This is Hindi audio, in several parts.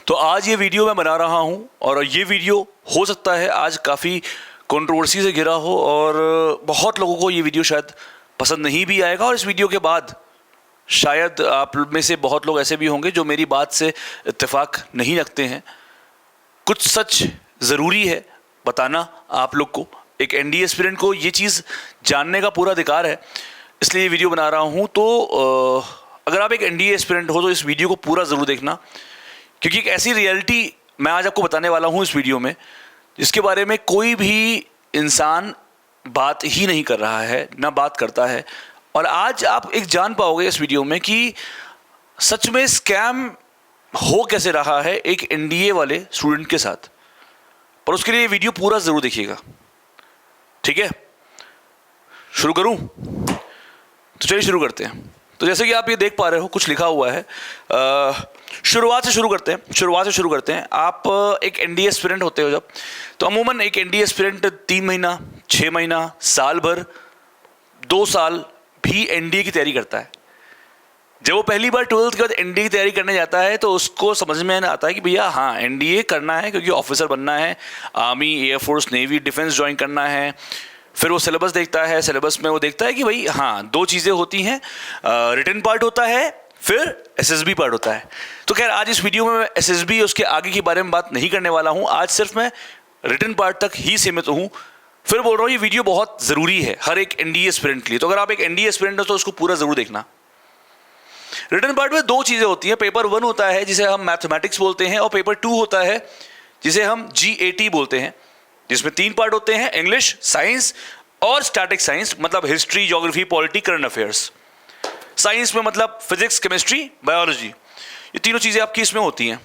तो आज ये वीडियो मैं बना रहा हूँ और ये वीडियो हो सकता है आज काफ़ी कंट्रोवर्सी से घिरा हो और बहुत लोगों को ये वीडियो शायद पसंद नहीं भी आएगा। और इस वीडियो के बाद शायद आप में से बहुत लोग ऐसे भी होंगे जो मेरी बात से इत्तेफाक नहीं रखते हैं। कुछ सच ज़रूरी है बताना आप लोग को, एक एनडीए एस्पिरेंट को ये चीज़ जानने का पूरा अधिकार है, इसलिए ये वीडियो बना रहा हूँ। तो अगर आप एक एनडीए एस्पिरेंट हो तो इस वीडियो को पूरा ज़रूर देखना, क्योंकि एक ऐसी रियलिटी मैं आज आपको बताने वाला हूँ इस वीडियो में जिसके बारे में कोई भी इंसान बात ही नहीं कर रहा है, ना बात करता है। और आज आप एक जान पाओगे इस वीडियो में कि सच में स्कैम हो कैसे रहा है एक एनडीए वाले स्टूडेंट के साथ। पर उसके लिए ये वीडियो पूरा ज़रूर देखिएगा, ठीक है? शुरू करूँ? तो चलिए शुरू करते हैं। तो जैसे कि आप ये देख पा रहे हो कुछ लिखा हुआ है। शुरुआत से शुरू करते हैं। आप एक एनडीए एस्पिरेंट होते हो जब, तो अमूमन एक एनडीए एस्पिरेंट 3 महीना, 6 महीना, साल भर, 2 साल भी एनडीए की तैयारी करता है। जब वो पहली बार 12th के बाद एनडीए की तैयारी करने जाता है तो उसको समझ में आता है कि भैया हाँ एनडीए करना है क्योंकि ऑफिसर बनना है, army, air force, navy, defence join करना है। फिर वो सिलेबस देखता है, सिलेबस में वो देखता है कि भाई हाँ 2 चीज़ें होती हैं, रिटन पार्ट होता है, फिर एसएसबी पार्ट होता है। तो खैर आज इस वीडियो में मैं एसएसबी उसके आगे के बारे में बात नहीं करने वाला हूँ, आज सिर्फ मैं रिटन पार्ट तक ही सीमित हूँ। फिर बोल रहा हूँ ये वीडियो बहुत ज़रूरी है हर एक एनडीए एस्पिरेंट के लिए, तो अगर आप एक एनडीए एस्पिरेंट हो तो उसको पूरा ज़रूर देखना। रिटन पार्ट में 2 चीज़ें होती हैं, पेपर 1 होता है जिसे हम मैथमेटिक्स बोलते हैं और पेपर 2 होता है जिसे हम GAT बोलते हैं, जिसमें 3 पार्ट होते हैं, इंग्लिश, साइंस और स्टैटिक साइंस, मतलब history, geography, polity, current affairs. Science में मतलब फिजिक्स, केमिस्ट्री, बायोलॉजी, ये तीनों चीज़ें आपकी इसमें होती हैं।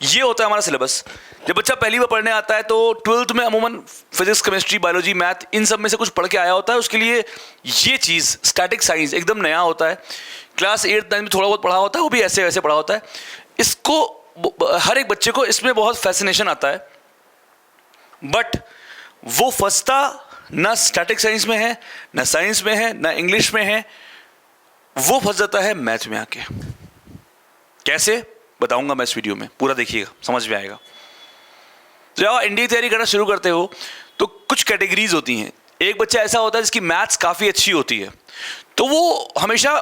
ये होता है हमारा सिलेबस। जब बच्चा पहली बार पढ़ने आता है तो 12th में अमूमन फिजिक्स, केमिस्ट्री, बायोलॉजी, मैथ, इन सब में से कुछ पढ़ के आया होता है। उसके लिए ये चीज़ स्टैटिक साइंस एकदम नया होता है। क्लास 8, 9 में थोड़ा बहुत पढ़ा होता है, वो भी ऐसे वैसे पढ़ा होता है। इसको हर एक बच्चे को इसमें बहुत फैसिनेशन आता है, बट वो फंसता ना स्टैटिक साइंस में है, ना साइंस में है, ना इंग्लिश में है, वो फंस जाता है मैथ में आके। कैसे बताऊंगा मैं इस वीडियो में, पूरा देखिएगा, समझ में आएगा। तो जब आप एनडीए तैयारी करना शुरू करते हो तो कुछ कैटेगरीज होती हैं। एक बच्चा ऐसा होता है जिसकी मैथ्स काफ़ी अच्छी होती है, तो वो हमेशा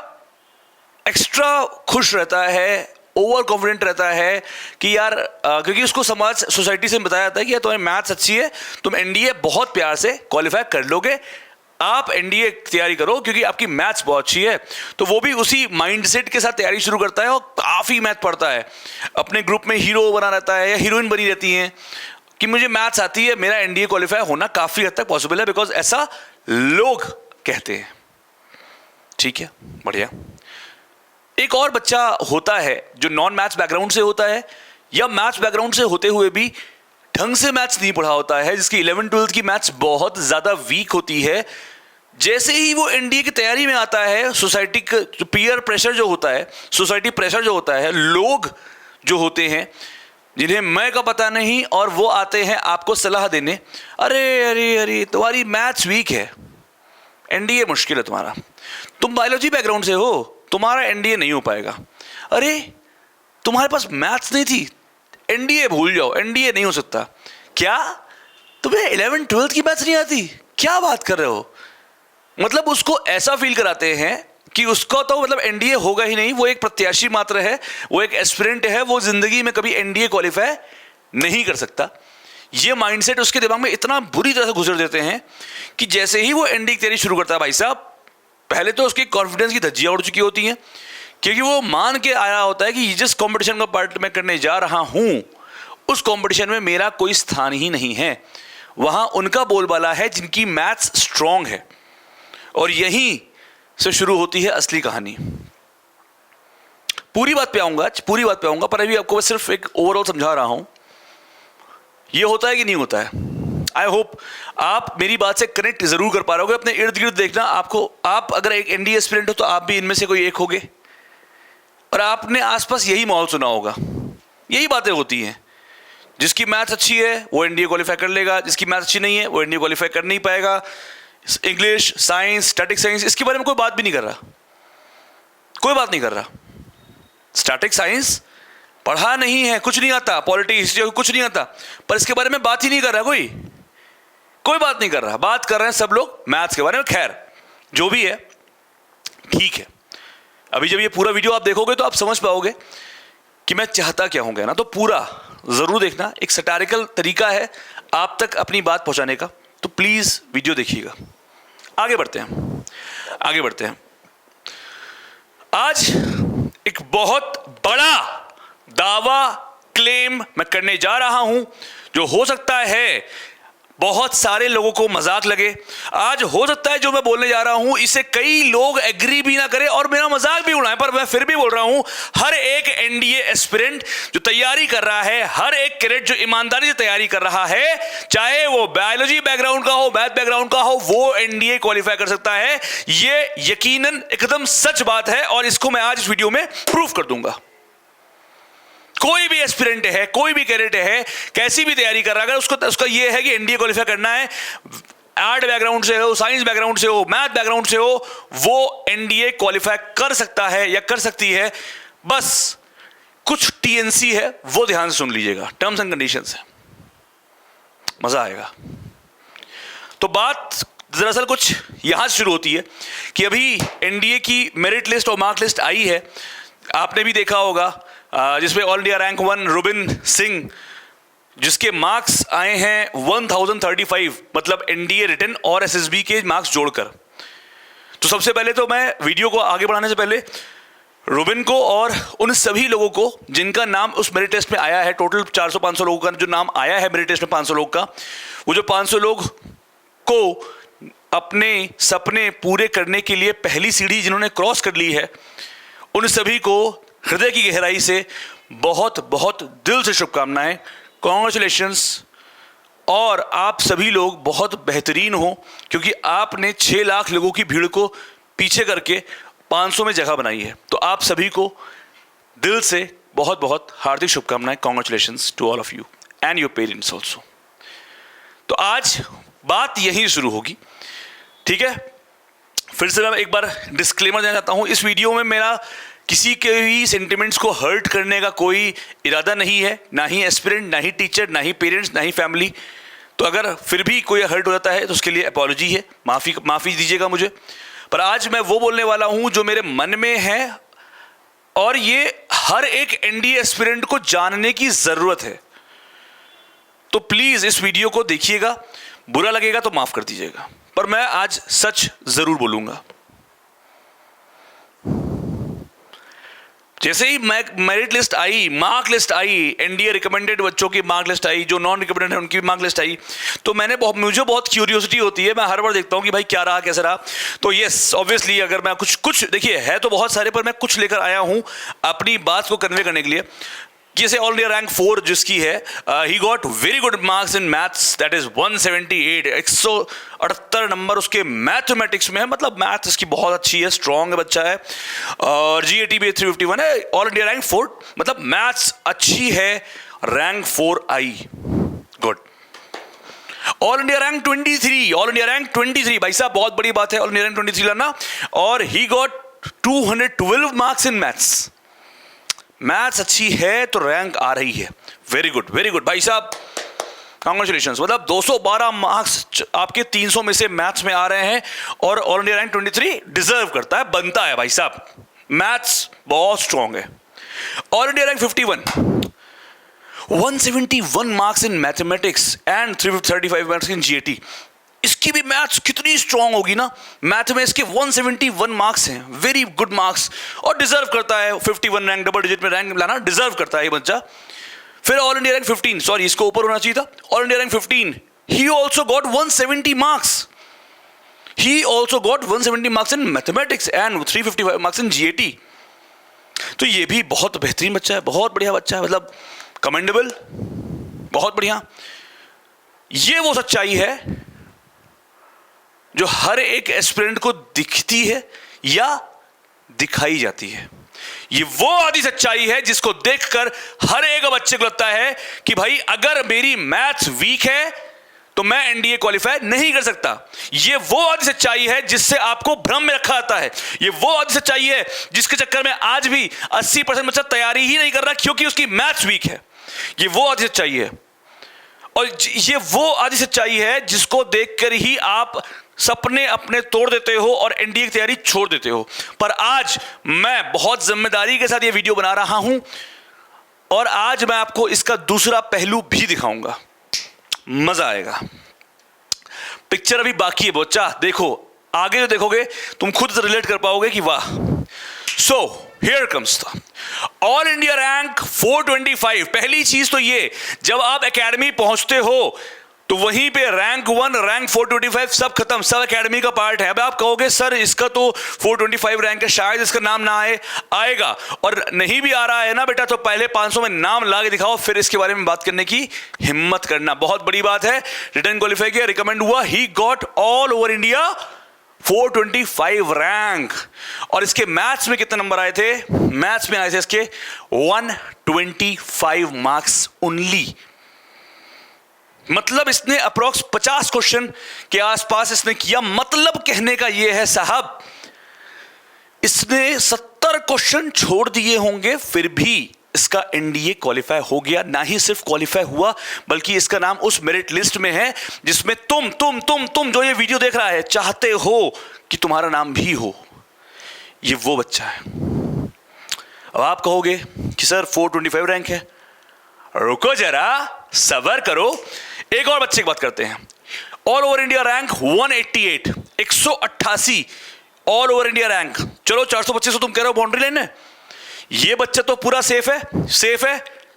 एक्स्ट्रा खुश रहता है, ओवर कॉन्फिडेंट रहता है कि यार क्योंकि उसको समाज, सोसाइटी से बताया जाता है कि यार तुम्हारी मैथ्स अच्छी है, तुम एनडीए बहुत प्यार से क्वालिफाई कर लोगे, आप एनडीए तैयारी करो क्योंकि आपकी मैथ्स बहुत अच्छी है। तो वो भी उसी माइंडसेट के साथ तैयारी शुरू करता है और काफ़ी मैथ पढ़ता है। अपने ग्रुप में हीरो बना रहता है या हीरोइन बनी रहती हैं कि मुझे मैथ्स आती है, मेरा एनडीए क्वालिफाई होना काफ़ी हद तक पॉसिबल है, बिकॉज ऐसा लोग कहते हैं। ठीक है, बढ़िया। एक और बच्चा होता है जो नॉन मैथ्स बैकग्राउंड से होता है या मैथ्स बैकग्राउंड से होते हुए भी ढंग से मैथ्स नहीं पढ़ा होता है, जिसकी 11th 12th की मैथ्स बहुत ज़्यादा वीक होती है। जैसे ही वो एनडीए की तैयारी में आता है, सोसाइटी का जो पीयर प्रेशर जो होता है, सोसाइटी प्रेशर जो होता है, लोग जो होते हैं जिन्हें मैं का पता नहीं और वो आते हैं आपको सलाह देने, अरे अरे अरे तुम्हारी मैथ्स वीक है, एनडीए मुश्किल है तुम्हारा, तुम बायोलॉजी बैकग्राउंड से हो, तुम्हारा एनडीए नहीं हो पाएगा, अरे तुम्हारे पास मैथ्स नहीं थी, एनडीए भूल जाओ, एनडीए नहीं हो सकता। क्या तुम्हें 11th 12th की मैथ्स नहीं आती? क्या बात कर रहे हो? मतलब उसको ऐसा फील कराते हैं कि उसका तो मतलब एनडीए होगा ही नहीं, वो एक प्रत्याशी मात्र है, वो एक एस्पिरेंट है, वो जिंदगी में कभी एनडीए क्वालिफाई नहीं कर सकता। ये माइंडसेट उसके दिमाग में इतना बुरी तरह से घुसर देते हैं कि जैसे ही वो एनडीए की तैयारी शुरू करता है, भाई साहब पहले तो उसकी कॉन्फिडेंस की धज्जियां उड़ चुकी होती हैं, क्योंकि वो मान के आया होता है कि जिस कंपटीशन का पार्ट मैं करने जा रहा हूं उस कंपटीशन में मेरा कोई स्थान ही नहीं है, वहां उनका बोलबाला है जिनकी मैथ्स स्ट्रांग है। और यहीं से शुरू होती है असली कहानी। पूरी बात पे आऊंगा, पर अभी आपको बस सिर्फ एक ओवरऑल समझा रहा हूं। ये होता है कि नहीं होता है, आई होप आप मेरी बात से कनेक्ट जरूर कर पा रहे होगे। अपने इर्द गिर्द देखना, आपको, आप अगर एक एनडीए एस्पिरेंट हो तो आप भी इनमें से कोई एक होगे और आपने आसपास यही माहौल सुना होगा, यही बातें होती हैं। जिसकी मैथ्स अच्छी है वो एनडीए क्वालिफाई कर लेगा, जिसकी मैथ्स अच्छी नहीं है वो एनडीए क्वालिफाई कर नहीं पाएगा। इंग्लिश, साइंस, स्टैटिक साइंस, इसके बारे में कोई बात भी नहीं कर रहा, कोई बात नहीं कर रहा। स्टैटिक साइंस पढ़ा नहीं है, कुछ नहीं आता, पॉलिटी हिस्ट्री कुछ नहीं आता, पर इसके बारे में बात ही नहीं कर रहा, कोई बात नहीं कर रहा। बात कर रहे हैं सब लोग मैथ्स के बारे में। खैर जो भी है ठीक है। अभी जब ये पूरा वीडियो आप देखोगे तो आप समझ पाओगे कि मैं चाहता क्या हूं, ना तो पूरा जरूर देखना। एक सटारिकल तरीका है आप तक अपनी बात पहुंचाने का, तो प्लीज वीडियो देखिएगा। आगे बढ़ते हैं। आज एक बहुत बड़ा दावा क्लेम मैं करने जा रहा हूं, जो हो सकता है बहुत सारे लोगों को मजाक लगे। आज हो सकता है जो मैं बोलने जा रहा हूं इसे कई लोग एग्री भी ना करें और मेरा मजाक भी उड़ाएं, पर मैं फिर भी बोल रहा हूं, हर एक एनडीए एस्पिरेंट जो तैयारी कर रहा है, हर एक कैडेट जो ईमानदारी से तैयारी कर रहा है, चाहे वो बायोलॉजी बैकग्राउंड का हो, मैथ बैकग्राउंड का हो, वो एनडीए क्वालिफाई कर सकता है। ये यकीनन एकदम सच बात है और इसको मैं आज इस वीडियो में प्रूफ कर दूंगा। कोई भी एस्पिरेंट है, कोई भी कैडेट है, कैसी भी तैयारी कर रहा है, अगर उसका ये है कि एनडीए क्वालिफाई करना है, आर्ट बैकग्राउंड से हो, साइंस बैकग्राउंड से हो, मैथ बैकग्राउंड से हो, वो एनडीए क्वालिफाई कर सकता है या कर सकती है। बस कुछ टीएनसी है, वो ध्यान से सुन लीजिएगा, टर्म्स एंड कंडीशंस है, मजा आएगा। तो बात दरअसल कुछ यहां से शुरू होती है कि अभी एनडीए की मेरिट लिस्ट और मार्क लिस्ट आई है, आपने भी देखा होगा, जिसमें all India rank 1 Rubin Singh, जिसके मार्क्स आए हैं 1035, मतलब एनडीए रिटन और एसएसबी के मार्क्स जोड़कर। तो सबसे पहले तो मैं वीडियो को आगे बढ़ाने से पहले रुबिन को और उन सभी लोगों को जिनका नाम उस मेरिट टेस्ट में आया है, टोटल 400-500 लोगों का जो नाम आया है मेरिट टेस्ट में, 500 लोग का, वो जो 500 लोग को अपने सपने पूरे करने के लिए पहली सीढ़ी जिन्होंने क्रॉस कर ली है, उन सभी को हृदय की गहराई से बहुत बहुत दिल से शुभकामनाएं, कॉन्ग्रेचुलेशंस। और आप सभी लोग बहुत बेहतरीन हो, क्योंकि आपने 6 लाख लोगों की भीड़ को पीछे करके 500 में जगह बनाई है। तो आप सभी को दिल से बहुत बहुत हार्दिक शुभकामनाएं, congratulations to all of you and your parents also. तो आज बात यहीं शुरू होगी, ठीक है। फिर से मैं एक बार डिस्क्लेमर देना चाहता हूं, इस वीडियो में मेरा किसी के भी सेंटिमेंट्स को हर्ट करने का कोई इरादा नहीं है, ना ही एस्पिरेंट, ना ही टीचर, ना ही पेरेंट्स, ना ही फैमिली। तो अगर फिर भी कोई हर्ट हो जाता है तो उसके लिए अपॉलॉजी है, माफ़ी दीजिएगा मुझे। पर आज मैं वो बोलने वाला हूं जो मेरे मन में है, और ये हर एक एनडीए एस्पिरेंट को जानने की ज़रूरत है। तो प्लीज़ इस वीडियो को देखिएगा, बुरा लगेगा तो माफ़ कर दीजिएगा, पर मैं आज सच ज़रूर बोलूँगा। जैसे ही मेरिट लिस्ट आई, मार्क लिस्ट आई, एनडीए रिकमेंडेड बच्चों की मार्क लिस्ट आई, जो नॉन रिकमेंडेड है उनकी मार्क लिस्ट आई, तो मुझे बहुत क्यूरियोसिटी होती है, मैं हर बार देखता हूं कि भाई क्या रहा, कैसा रहा। तो यस, ऑब्वियसली अगर मैं कुछ देखिए, है तो बहुत सारे, पर मैं कुछ लेकर आया हूं अपनी बात को कन्वे करने के लिए। जैसे ऑल इंडिया रैंक 4 जिसकी है, he got very good marks in maths, that is 178, 178 number उसके मैथमेटिक्स में है, मतलब मैथ इसकी बहुत अच्छी है, स्ट्रॉन्ग बच्चा है, और जीएटी भी 351 है। ऑल इंडिया रैंक 4, मतलब मैथ्स अच्छी है, रैंक 4 आई, गुड। ऑल इंडिया रैंक 23, भाई साहब बहुत बड़ी बात है ऑल इंडिया रैंक 23 लाना, और he got 212 marks in maths. Maths अच्छी है तो रैंक आ रही है, वेरी गुड भाई साहब, कांग्रेचुलेशंस। मतलब 212 मार्क्स आपके 300 में से मैथ्स में आ रहे हैं, और ऑल इंडिया रैंक 23 डिजर्व करता है, बनता है भाई साहब, मैथ्स बहुत स्ट्रॉन्ग है। All India rank 51, 171 marks in mathematics and 335 marks in GAT. इसकी भी मैथ्स कितनी स्ट्रांग होगी ना, मैथ में इसके 171 मार्क्स हैं, वेरी गुड मार्क्स, और डिजर्व करता है 51 रैंक, डबल डिजिट में रैंक लाना डिजर्व करता है ये बच्चा। फिर ऑल इंडिया रैंक 15, सॉरी इसको ऊपर होना चाहिए था, all India rank 15, he also got 170 marks, he also got 170 marks in mathematics and 355 marks in GAT. तो ये भी बहुत बेहतरीन बच्चा है, बहुत बढ़िया बच्चा है, मतलब कमेंडेबल, बहुत बढ़िया। ये वो सच्चाई है जो हर एक एस्पिरेंट को दिखती है या दिखाई जाती है। ये वो आदि सच्चाई है जिसको देखकर हर एक बच्चे को लगता है कि भाई अगर मेरी मैथ्स वीक है तो मैं एनडीए क्वालिफाई नहीं कर सकता। ये वो आधी सच्चाई है जिससे आपको भ्रम में रखा जाता है। ये वो आधी सच्चाई है जिसके चक्कर में आज भी 80% बच्चा तैयारी ही नहीं कर रहा क्योंकि उसकी मैथ्स वीक है। ये वो आधी सच्चाई है, और ये वो आधी सच्चाई है जिसको देखकर ही आप सपने अपने तोड़ देते हो और एनडीए की तैयारी छोड़ देते हो। पर आज मैं बहुत जिम्मेदारी के साथ ये वीडियो बना रहा हूं और आज मैं आपको इसका दूसरा पहलू भी दिखाऊंगा, मजा आएगा। पिक्चर अभी बाकी है बच्चा, देखो आगे जो देखोगे तुम खुद रिलेट कर पाओगे कि वाह। So here comes all India rank 425। पहली चीज तो ये, जब आप एकेडमी पहुंचते हो तो वहीं पे रैंक 1 रैंक 425 सब खत्म, सब एकेडमी का पार्ट है। अब आप कहोगे सर इसका तो 425 रैंक है, शायद इसका नाम ना आएगा, और नहीं भी आ रहा है ना बेटा तो पहले 500 में नाम ला के दिखाओ, फिर इसके बारे में बात करने की हिम्मत करना। बहुत बड़ी बात है, रिटर्न क्वालिफाई किया, रिकमेंड हुआ, he got all over India 425 rank. और इसके मैथ्स में कितने नंबर आए थे? मैथ्स में आए थे इसके 125 मार्क्स ओनली। मतलब इसने अप्रोक्स 50 क्वेश्चन के आसपास इसने किया। मतलब कहने का यह है साहब, इसने 70 क्वेश्चन छोड़ दिए होंगे फिर भी इसका एनडीए क्वालिफाई हो गया। ना ही सिर्फ क्वालिफाई हुआ बल्कि इसका नाम उस मेरिट लिस्ट में है जिसमें तुम जो ये वीडियो देख रहा है चाहते हो कि तुम्हारा नाम भी हो। ये वो बच्चा है। अब आप कहोगे कि सर 425 रैंक है, रुको जरा सबर करो, एक और बच्चे की बात करते हैं। All over India rank 188, 188 all over India rank. चलो 425 तुम कह रहे हो बाउंड्री लाइन है, ये बच्चा तो पूरा सेफ है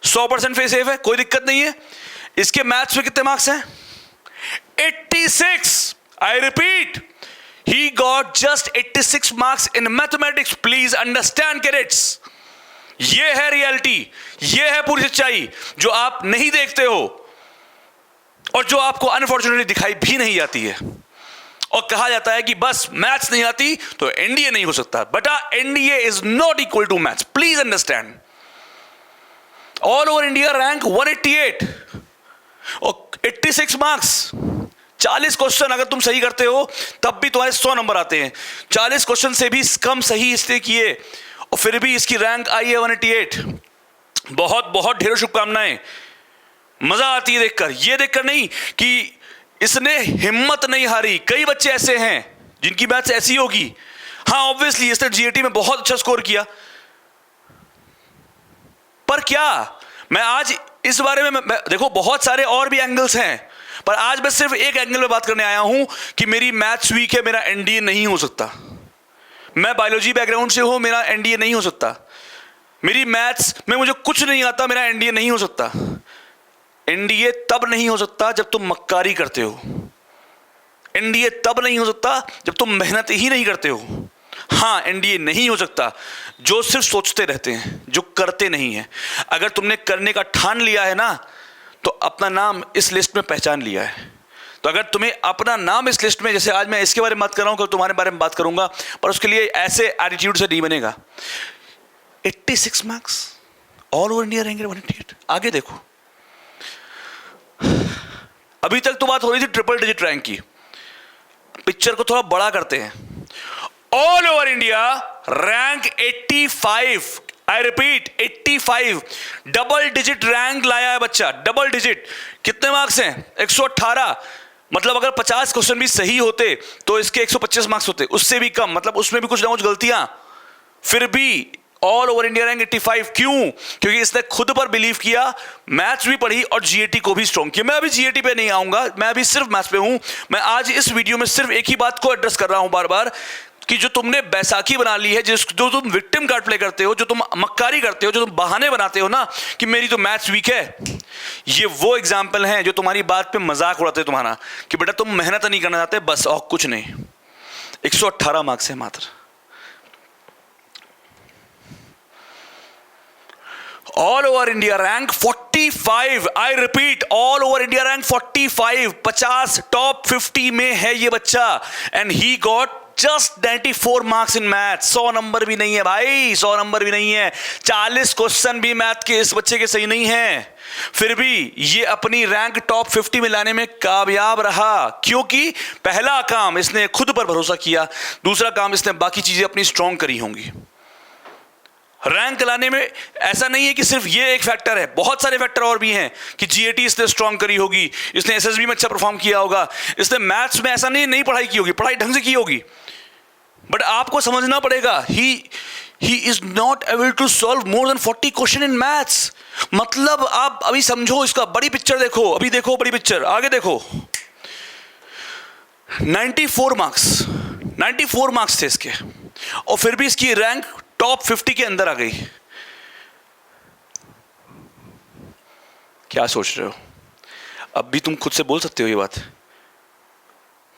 100% सेफ है, कोई दिक्कत नहीं है। इसके मैथ्स में कितने मार्क्स हैं? 86। I repeat, he got just 86 marks in mathematics. Please understand cadets, ये है रियलिटी, ये है पूरी सच्चाई जो आप नहीं देखते हो और जो आपको अनफॉर्चुनेटली दिखाई भी नहीं जाती है। और कहा जाता है कि बस मैथ्स नहीं आती तो एनडीए नहीं हो सकता। बेटा NDA is not equal to maths, please understand. All over India rank 188 और 86 मार्क्स। 40 क्वेश्चन अगर तुम सही करते हो तब भी तुम्हारे 100 नंबर आते हैं। 40 क्वेश्चन से भी कम सही इसलिए किए और फिर भी इसकी रैंक आई है 188। बहुत बहुत ढेरों शुभकामनाएं। मजा आती है देखकर, ये देखकर नहीं कि इसने हिम्मत नहीं हारी। कई बच्चे ऐसे हैं जिनकी मैथ्स ऐसी होगी। हाँ ऑब्वियसली इसने जीएटी में बहुत अच्छा स्कोर किया, पर क्या मैं आज इस बारे में देखो बहुत सारे और भी एंगल्स हैं, पर आज मैं सिर्फ एक एंगल में बात करने आया हूं कि मेरी मैथ्स वीक है, मेरा एनडीए नहीं हो सकता। मैं बायोलॉजी बैकग्राउंड से हूं, मेरा एनडीए नहीं हो सकता। मेरी मैथ्स में मुझे कुछ नहीं आता, मेरा एनडीए नहीं हो सकता। एनडीए तब नहीं हो सकता जब तुम मक्कारी करते हो। एनडीए तब नहीं हो सकता जब तुम मेहनत ही नहीं करते हो। हाँ एनडीए नहीं हो सकता जो सिर्फ सोचते रहते हैं, जो करते नहीं है। अगर तुमने करने का ठान लिया है ना तो अपना नाम इस लिस्ट में पहचान लिया है। तो अगर तुम्हें अपना नाम इस लिस्ट में, जैसे आज मैं इसके बारे में बात कर रहा हूं, कल तुम्हारे बारे में बात करूंगा, पर उसके लिए ऐसे एटीट्यूड से नहीं बनेगा। 86 marks all over India rank 188। आगे देखो, अभी तक तो बात हो रही थी ट्रिपल डिजिट रैंक की। पिक्चर को थोड़ा बड़ा करते हैं। All over India rank 85। I repeat 85, double digit rank लाया है बच्चा, डबल डिजिट। कितने मार्क्स हैं? 118। मतलब अगर 50 क्वेश्चन भी सही होते तो इसके 125 मार्क्स होते, उससे भी कम। मतलब उसमें भी कुछ ना कुछ गलतियां, फिर भी ऑल ओवर इंडिया रैंक 85। क्यों? क्योंकि इसने खुद पर बिलीव किया, मैथ्स भी पढ़ी और जीएटी को भी स्ट्रॉन्ग किया। मैं अभी जीएटी पे नहीं आऊंगा, मैं अभी सिर्फ मैथ्स पे हूं। मैं आज इस वीडियो में सिर्फ एक ही बात को एड्रेस कर रहा हूं बार बार कि जो तुमने बैसाखी बना ली है, जो तुम विक्टिम कार्ड प्ले करते हो, जो तुम मक्कारी करते हो, जो तुम बहाने बनाते हो ना कि मेरी तो मैथ्स वीक है, ये वो एग्जाम्पल हैं जो तुम्हारी बात पे मजाक उड़ाते तुम्हारा कि बेटा तुम मेहनत नहीं करना चाहते, बस और कुछ नहीं। 118 मार्क्स है मात्र। All over India rank 45। I repeat all over India rank 45। 50 top 50 में है ये बच्चा। And he got just 94 marks in math. 100 number भी नहीं है भाई, 100 नंबर भी नहीं है। 40 क्वेश्चन भी मैथ के इस बच्चे के सही नहीं है, फिर भी ये अपनी रैंक टॉप 50 में लाने में कामयाब रहा, क्योंकि पहला काम इसने खुद पर भरोसा किया, दूसरा काम इसने बाकी चीजें अपनी स्ट्रॉन्ग करी होंगी। रैंक लाने में ऐसा नहीं है कि सिर्फ ये एक फैक्टर है, बहुत सारे फैक्टर और भी हैं कि जीएटी इसने स्ट्रॉन्ग करी होगी, इसने एसएसबी में अच्छा परफॉर्म किया होगा, इसने मैथ्स में ऐसा नहीं पढ़ाई की होगी, पढ़ाई ढंग से की होगी, बट आपको समझना पड़ेगा he is not able to solve more than 40 question in maths. मतलब आप अभी समझो इसका, बड़ी पिक्चर देखो, अभी देखो बड़ी पिक्चर, आगे देखो। 94 मार्क्स थे इसके, और फिर भी इसकी रैंक टॉप 50 के अंदर आ गई। क्या सोच रहे हो? अब भी तुम खुद से बोल सकते हो ये बात,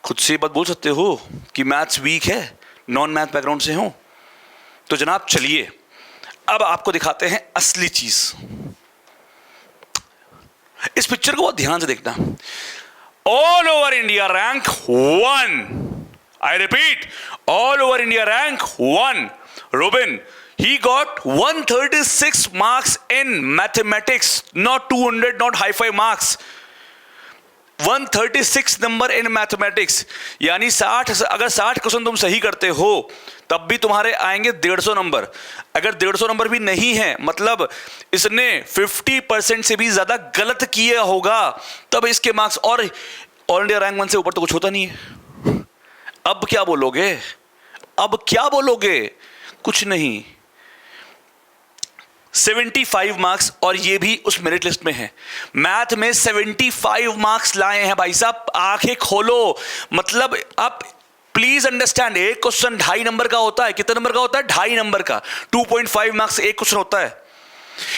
खुद से ये बात बोल सकते हो कि मैथ्स वीक है, नॉन मैथ बैकग्राउंड से हो। तो जनाब चलिए अब आपको दिखाते हैं असली चीज। इस पिक्चर को बहुत ध्यान से देखना। All over India rank 1, I repeat, all over India rank 1, Robin, he got 136 marks in mathematics, not 200, not high five marks. 136 number in mathematics, यानी 60, अगर 60 क्वेश्चन तुम सही करते हो तब भी तुम्हारे आएंगे 150 नंबर। अगर 150 नंबर भी नहीं है, मतलब इसने 50% से भी ज्यादा गलत किया होगा, तब इसके मार्क्स, और ऑल इंडिया रैंक 1 से ऊपर तो कुछ होता नहीं है। अब क्या बोलोगे? अब क्या बोलोगे? कुछ नहीं। 75 मार्क्स, और ये भी उस मेरिट लिस्ट में है। मैथ में 75 मार्क्स लाए हैं भाई साहब, आंखें खोलो। मतलब आप प्लीज अंडरस्टैंड, एक क्वेश्चन 2.5 नंबर का होता है। कितने नंबर का होता है? 2.5 नंबर का। 2.5 मार्क्स एक क्वेश्चन होता है।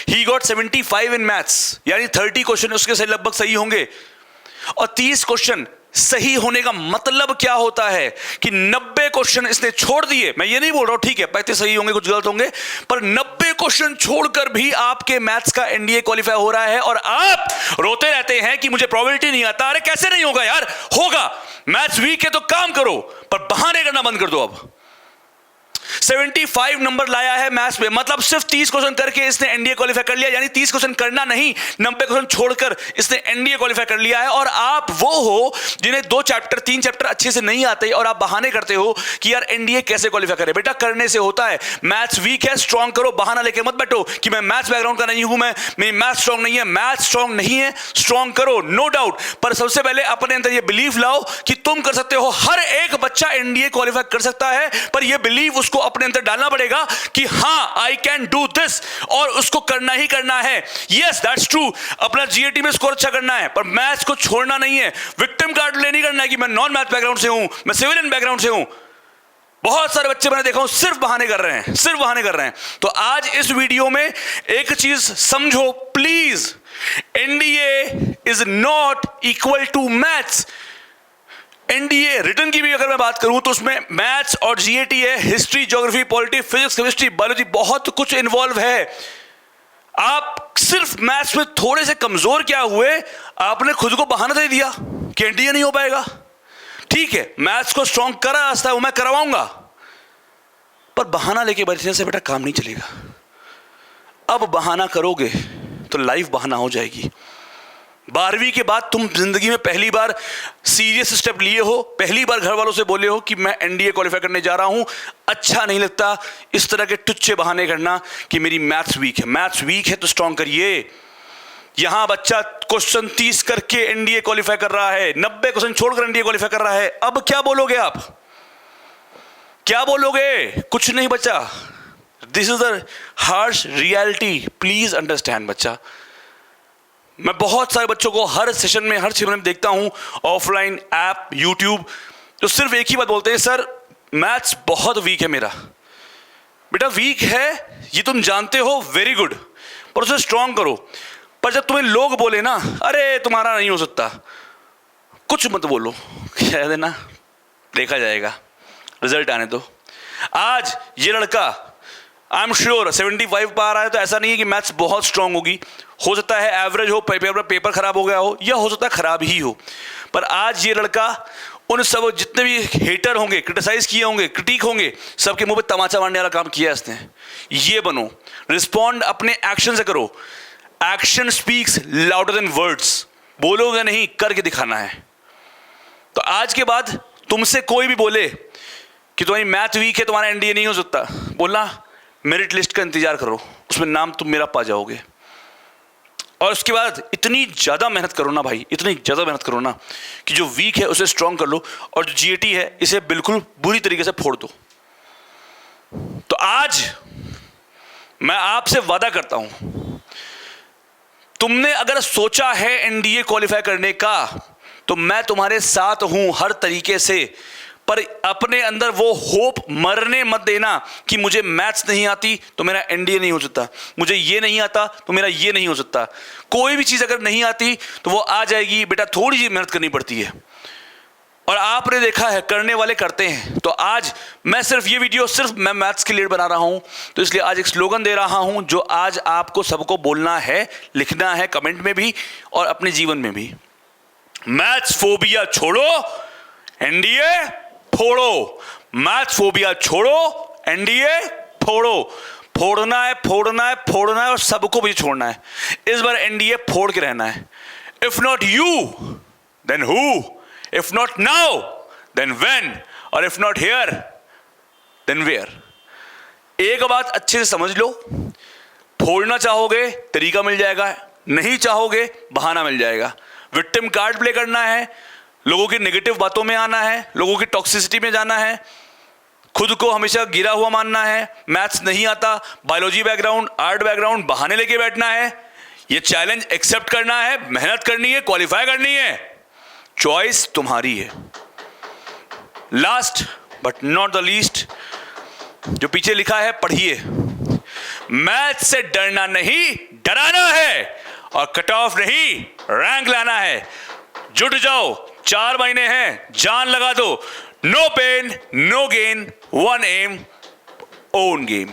ही गॉट 75 इन मैथ्स, यानी 30 क्वेश्चन उसके सही, लगभग सही होंगे, और 30 क्वेश्चन सही होने का मतलब क्या होता है कि 90 क्वेश्चन इसने छोड़ दिए। मैं ये नहीं बोल रहा हूं ठीक है 35 सही होंगे, कुछ गलत होंगे, पर 90 क्वेश्चन छोड़कर भी आपके मैथ्स का एनडीए क्वालिफाई हो रहा है, और आप रोते रहते हैं कि मुझे प्रोबेबिलिटी नहीं आता। अरे कैसे नहीं होगा यार, होगा। मैथ्स वीक है तो काम करो, पर बहाने करना बंद कर दो। अब 75 नंबर लाया है मैथ्स में, मतलब सिर्फ 30 क्वेश्चन करके इसने एनडीए क्वालिफाई कर लिया, यानी 30 क्वेश्चन करना नहीं, 90 क्वेश्चन छोड़कर इसने एनडीए क्वालिफाई कर लिया है। और आप वो हो जिन्हें 2 चैप्टर 3 चैप्टर अच्छे से नहीं आते, और आप बहाने करते हो कि यार एनडीए कैसे क्वालिफाई करे। बेटा करने से होता है। मैथ्स वीक है, स्ट्रॉन्ग करो, बहाना लेके मत बैठो कि मैं मैथ्स बैकग्राउंड का नहीं हूं, मेरी मैथ्स स्ट्रॉन्ग नहीं है। मैथ्स स्ट्रॉन्ग नहीं है, स्ट्रॉन्ग करो, नो डाउट, पर सबसे पहले अपने अंदर ये बिलीव लाओ कि तुम कर सकते हो। हर एक बच्चा एनडीए क्वालिफाई कर सकता है, पर ये बिलीव उसको अपने अंदर डालना पड़ेगा कि हां आई कैन डू दिस, और उसको करना ही करना है। यस दैट्स ट्रू, अपना जीएटी में स्कोर अच्छा करना है, पर मैथ्स को छोड़ना नहीं है। विक्टिम कार्ड नहीं करना है कि मैं नॉन मैथ बैकग्राउंड से हूं, मैं सिविलियन बैकग्राउंड से हूं। बहुत सारे बच्चे मैंने देखा हूं सिर्फ बहाने कर रहे हैं, सिर्फ बहाने कर रहे हैं। तो आज इस वीडियो में एक चीज समझो please, NDA is not equal to maths. NDA return की भी अगर मैं बात करूं तो उसमें मैथ्स और जीएटी है, history, geography, polity, physics, chemistry, biology, बहुत कुछ इन्वॉल्व है। आप सिर्फ मैथ्स में थोड़े से कमजोर क्या हुए, आपने खुद को बहाना दे दिया कि एनडीए नहीं हो पाएगा। ठीक है, मैथ्स को स्ट्रॉन्ग करा रास्ता है वो मैं करवाऊंगा, पर बहाना लेके बैठने से बेटा काम नहीं चलेगा। अब बहाना करोगे तो लाइफ बहाना हो जाएगी। 12वीं के बाद तुम जिंदगी में पहली बार सीरियस स्टेप लिए हो, पहली बार घर वालों से बोले हो कि मैं एनडीए क्वालिफाई करने जा रहा हूं। अच्छा नहीं लगता इस तरह के टुच्चे बहाने करना कि मेरी मैथ्स वीक है। मैथ्स वीक है तो स्ट्रॉन्ग करिए। यहां बच्चा क्वेश्चन 30 करके एनडीए क्वालिफाई कर रहा है, 90 क्वेश्चन छोड़कर एनडीए क्वालिफाई कर रहा है। अब क्या बोलोगे आप? क्या बोलोगे? कुछ नहीं बचा। This is the harsh reality, please understand बच्चा। मैं बहुत सारे बच्चों को हर सेशन में, हर 6 महीने में देखता हूं, ऑफलाइन, ऐप, यूट्यूब, तो सिर्फ एक ही बात बोलते हैं, सर मैथ्स बहुत वीक है मेरा। बेटा वीक है ये तुम जानते हो, वेरी गुड, पर उसे स्ट्रॉन्ग करो। पर जब तुम्हें लोग बोले ना अरे तुम्हारा नहीं हो सकता, कुछ मत बोलो, कह देना देखा जाएगा, रिजल्ट आने दो। आज ये लड़का आई एम श्योर 75 पा रहा है, तो ऐसा नहीं है कि मैथ्स बहुत स्ट्रांग होगी। हो सकता है एवरेज हो, पेपर खराब हो गया हो, या हो सकता है खराब ही हो, पर आज ये लड़का उन सब जितने भी हेटर होंगे, क्रिटिसाइज किए होंगे, क्रिटिक होंगे, सबके मुंह पे तमाचा मारने वाला काम किया है इसने। ये बनो, रिस्पॉन्ड अपने एक्शन से करो। Action speaks louder than words. बोलोगे नहीं, करके दिखाना है। तो आज के बाद तुमसे कोई भी बोले कि तुम्हारी मैथ वीक है, तुम्हारा एनडीए नहीं हो सकता, बोलना मेरिट लिस्ट का इंतजार करो, उसमें नाम तुम मेरा पा जाओगे। और उसके बाद इतनी ज़्यादा मेहनत करो ना भाई, इतनी ज़्यादा मेहनत करो ना कि जो वीक है उसे स्ट्रांग कर लो, और जो जीएटी है इसे बिल्कुल बुरी तरीके से फोड़ दो। तो आज मैं आपसे वादा करता हूं, तुमने अगर सोचा है एनडीए क्वालिफाई करने का, तो मैं तुम्हारे साथ हूं हर तरीके से। पर अपने अंदर वो होप मरने मत देना कि मुझे मैथ्स नहीं आती तो मेरा एनडीए नहीं हो सकता, मुझे ये नहीं आता तो मेरा ये नहीं हो सकता। कोई भी चीज़ अगर नहीं आती तो वो आ जाएगी बेटा, थोड़ी सी मेहनत करनी पड़ती है। और आपने देखा है करने वाले करते हैं। तो आज मैं सिर्फ ये वीडियो सिर्फ मैं मैथ्स के लिए बना रहा हूं, तो इसलिए आज एक स्लोगन दे रहा हूं जो आज आपको सबको बोलना है, लिखना है कमेंट में भी और अपने जीवन में भी। मैथ्स फोबिया छोड़ो, एनडीए फोड़ो। मैथ्स फोबिया छोड़ो, एनडीए फोड़ो। फोड़ना है, फोड़ना है, फोड़ना है, और सबको भी छोड़ना है। इस बार एनडीए फोड़ के रहना है। If not you then who, if not now then when, और if not here then where. एक बात अच्छे से समझ लो, फोड़ना चाहोगे तरीका मिल जाएगा, नहीं चाहोगे बहाना मिल जाएगा। विक्टिम कार्ड प्ले करना है, लोगों की नेगेटिव बातों में आना है, लोगों की टॉक्सिसिटी में जाना है, खुद को हमेशा गिरा हुआ मानना है, मैथ्स नहीं आता, बायोलॉजी बैकग्राउंड, आर्ट बैकग्राउंड, बहाने लेके बैठना है। ये चैलेंज एक्सेप्ट करना है, मेहनत करनी है, क्वालिफाई करनी है। चॉइस तुम्हारी है। Last but not the least, जो पीछे लिखा है पढ़िए। मैथ्स से डरना नहीं, डराना है, और कट ऑफ नहीं, रैंक लाना है। जुट जाओ, 4 महीने हैं, जान लगा दो। No pain no gain, one aim, own game.